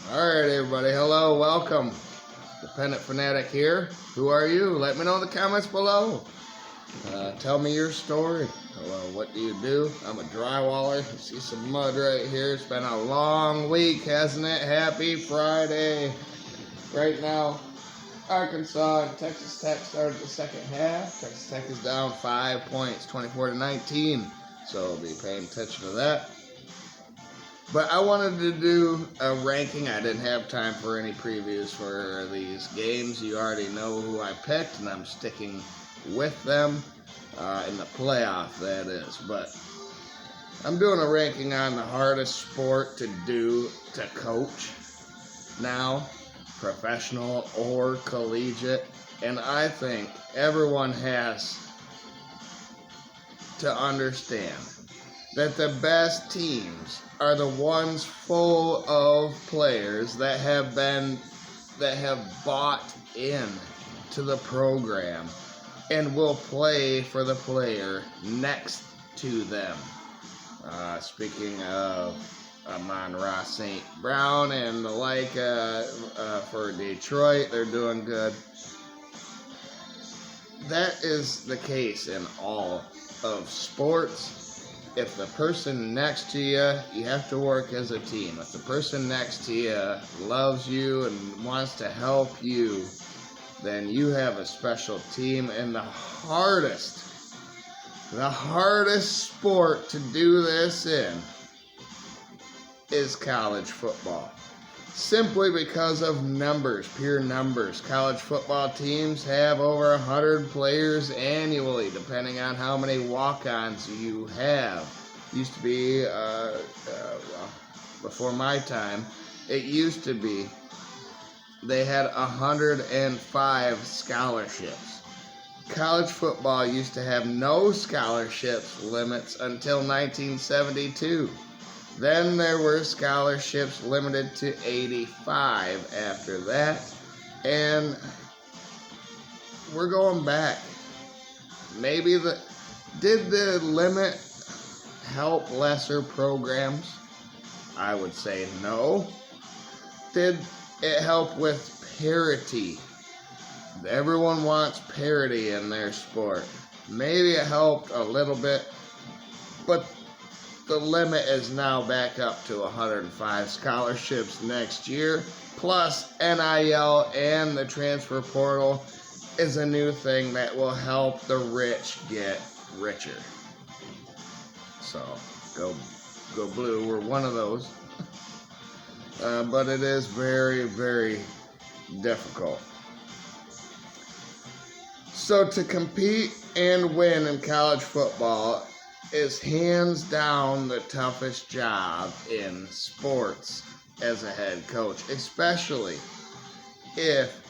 Alright, everybody. Hello, welcome. Dependent Fanatic here. Who are you? Let me know in the comments below. Tell me your story. What do you do? I'm a drywaller. You see some mud right here. It's been a long week, hasn't it? Happy Friday. Right now, Arkansas and Texas Tech started the second half. Texas Tech is down 5 points, 24-19. So be paying attention to that. But I wanted to do a ranking. I didn't have time for any previews for these games. You already know who I picked, and I'm sticking with them in the playoff, that is. But I'm doing a ranking on the hardest sport to do to coach now, professional or collegiate. And I think everyone has to understand that the best teams are the ones full of players that have bought in to the program and will play for the player next to them. Speaking of Amon-Ra St. Brown and the like for Detroit, they're doing good. That is the case in all of sports. If the person next to you, you have to work as a team. If the person next to you loves you and wants to help you, then you have a special team. And the hardest sport to do this in is college football. Simply because of numbers, pure numbers. College football teams have over 100 players annually, depending on how many walk-ons you have. Used to be, before my time, it used to be they had 105 scholarships. College football used to have no scholarships limits until 1972. Then there were scholarships limited to 85 after that. And we're going back. Did the limit help lesser programs? I would say no. Did it help with parity? Everyone wants parity in their sport. Maybe it helped a little bit, but the limit is now back up to 105 scholarships next year, plus NIL and the transfer portal is a new thing that will help the rich get richer. So, go blue, we're one of those. But it is very, very difficult. So to compete and win in college football is hands down the toughest job in sports as a head coach, especially if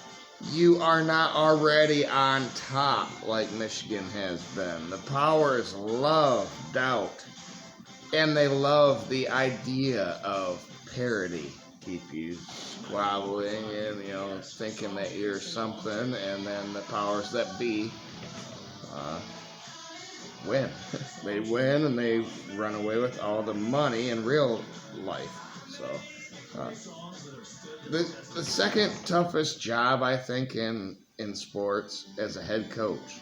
you are not already on top like Michigan has been. The Powers love doubt, and they love the idea of parity. Keep you squabbling and, thinking that you're something, and then the powers that be win. They win, and they run away with all the money in real life. So, the second toughest job, I think, in sports as a head coach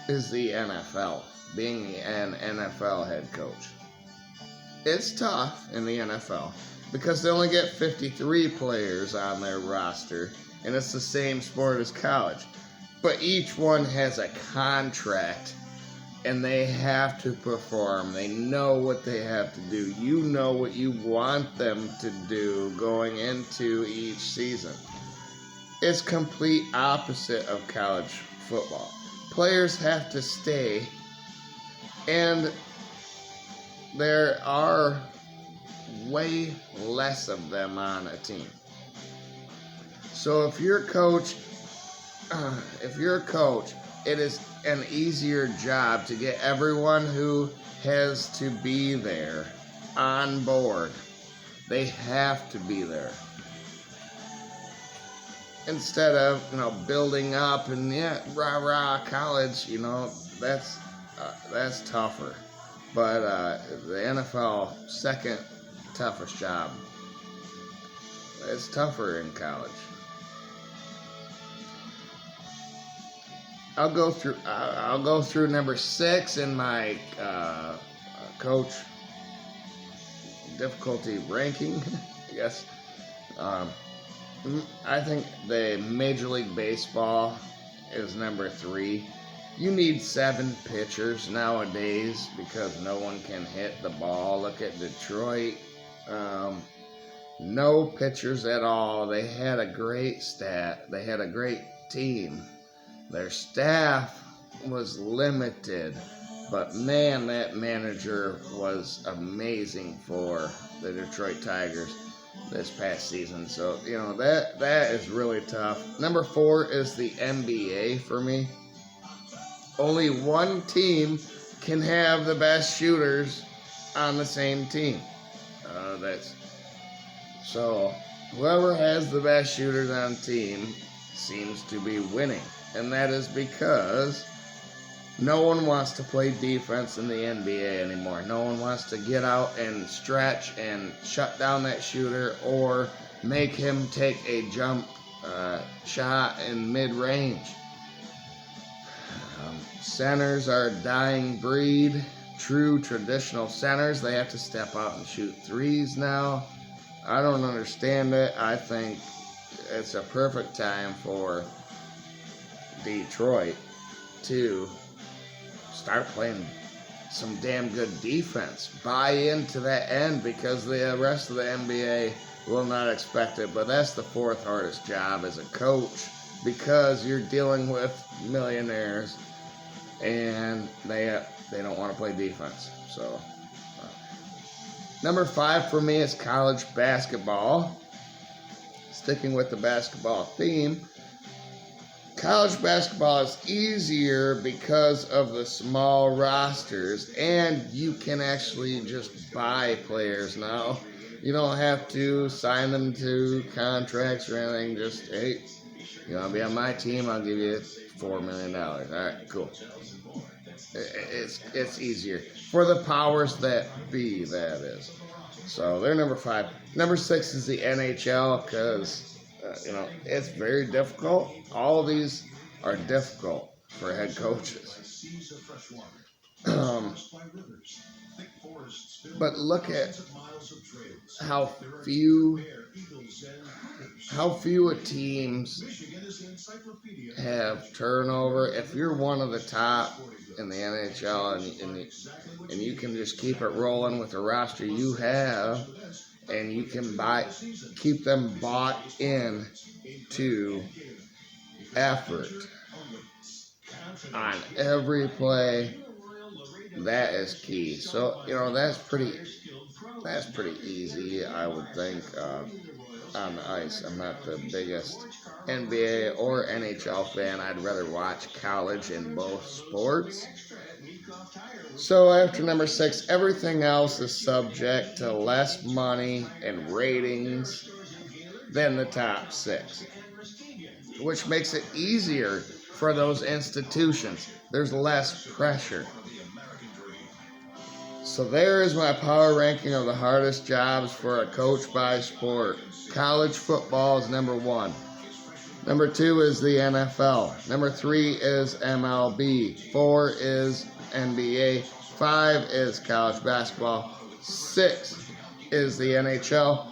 is the NFL, being an NFL head coach. It's tough in the NFL because they only get 53 players on their roster, and it's the same sport as college. But each one has a contract, and they have to perform. They know what they have to do. You know what you want them to do going into each season. It's complete opposite of college football. Players have to stay, and there are way less of them on a team. So if you're a coach, it is an easier job to get everyone who has to be there on board. They have to be there. Instead of, building up and rah college, that's tougher. But the NFL second toughest job. it's tougher in college. I'll go through number 6 in my coach difficulty ranking, I guess. I think the Major League Baseball is number 3. You need 7 pitchers nowadays because no one can hit the ball. Look at Detroit. No pitchers at all. They had a great They had a great team. Their staff was limited. But man, that manager was amazing for the Detroit Tigers this past season. So, that is really tough. Number 4 is the NBA for me. Only one team can have the best shooters on the same team. So whoever has the best shooters on the team seems to be winning. And that is because no one wants to play defense in the NBA anymore. No one wants to get out and stretch and shut down that shooter or make him take a jump shot in mid-range. Centers are a dying breed. True traditional centers, they have to step out and shoot threes now. I don't understand it. I think it's a perfect time for Detroit to start playing some damn good defense. Buy into that end because the rest of the NBA will not expect it. But that's the 4th hardest job as a coach because you're dealing with millionaires and they don't want to play defense. So number 5 for me is college basketball. Sticking with the basketball theme, college basketball is easier because of the small rosters, and you can actually just buy players now. You don't have to sign them to contracts or anything. Just, hey, you want to be on my team? I'll give you $4 million. All right, cool. It's easier for the powers that be, that is. So they're number 5. Number 6 is the NHL because, it's very difficult. All of these are difficult for head coaches. But look at how few teams have turnover. If you're one of the top in the NHL and you can just keep it rolling with the roster you have, and you can keep them bought in to effort on every play, that is key. So, that's pretty easy, I would think, on the ice. I'm not the biggest NBA or NHL fan. I'd rather watch college in both sports. So after number 6, everything else is subject to less money and ratings than the top 6, which makes it easier for those institutions. There's less pressure. So there is my power ranking of the hardest jobs for a coach by sport. College football is number 1. Number 2 is the NFL. Number 3 is MLB. 4 is NBA. 5 is college basketball. 6 is the NHL.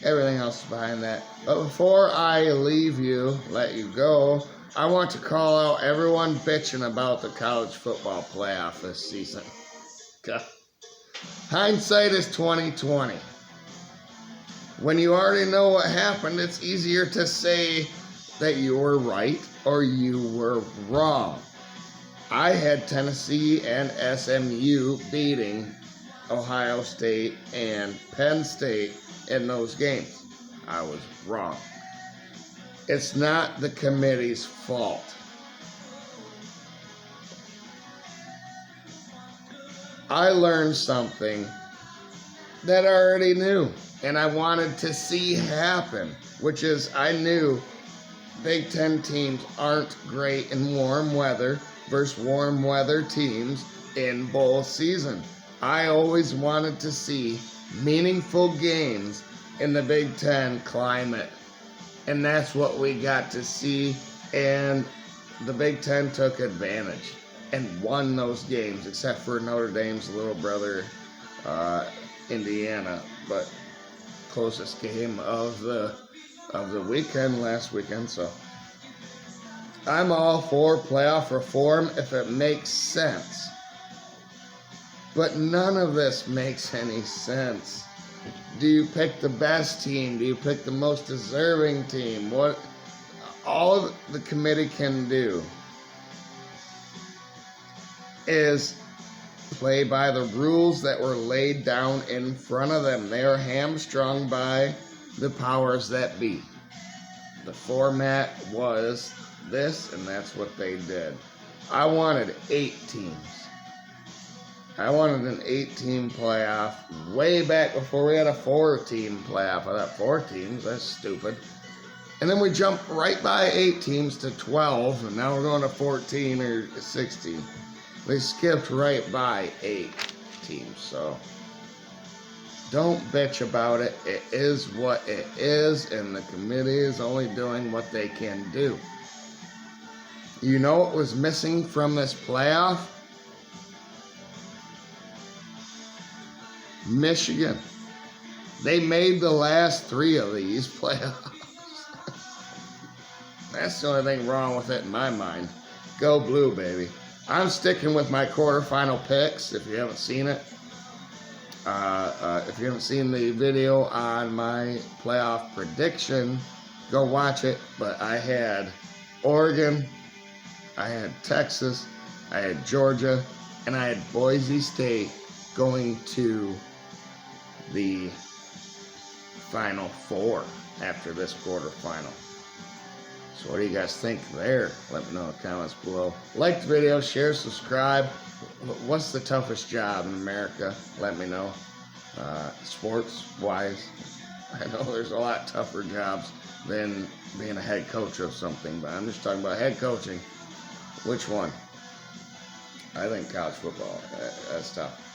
Everything else is behind that. But before I let you go, I want to call out everyone bitching about the college football playoff this season. Hindsight is 20/20. When you already know what happened, it's easier to say that you were right or you were wrong. I had Tennessee and SMU beating Ohio State and Penn State in those games. I was wrong. It's not the committee's fault. I learned something that I already knew and I wanted to see happen, which is I knew Big Ten teams aren't great in warm weather versus warm weather teams in bowl season. I always wanted to see meaningful games in the Big Ten climate. And that's what we got to see. And the Big Ten took advantage and won those games, except for Notre Dame's little brother, Indiana. But closest game of the weekend, last weekend. So I'm all for playoff reform if it makes sense. But none of this makes any sense. Do you pick the best team? Do you pick the most deserving team? What all the committee can do is play by the rules that were laid down in front of them. They are hamstrung by the powers that be. The format was this, and that's what they did. I wanted 8 teams. I wanted an 8-team playoff way back before we had a 4-team playoff. I thought 4 teams, that's stupid. And then we jumped right by 8 teams to 12, and now we're going to 14 or 16. They skipped right by 8 teams, so don't bitch about it. It is what it is, and the committee is only doing what they can do. You know what was missing from this playoff? Michigan. They made the last 3 of these playoffs. That's the only thing wrong with it in my mind. Go blue, baby. I'm sticking with my quarterfinal picks, if you haven't seen it. If you haven't seen the video on my playoff prediction, go watch it. But I had Oregon, I had Texas, I had Georgia, and I had Boise State going to the Final Four after this quarterfinal. So what do you guys think there? Let me know in the comments below. Like the video, share, subscribe. What's the toughest job in America? Let me know. Sports-wise, I know there's a lot tougher jobs than being a head coach of something, but I'm just talking about head coaching. Which one? I think college football. That's tough.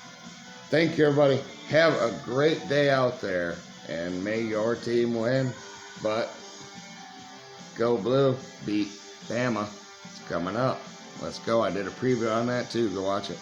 Thank you, everybody. Have a great day out there, and may your team win. But go blue, beat Bama. It's coming up. Let's go. I did a preview on that too. Go watch it.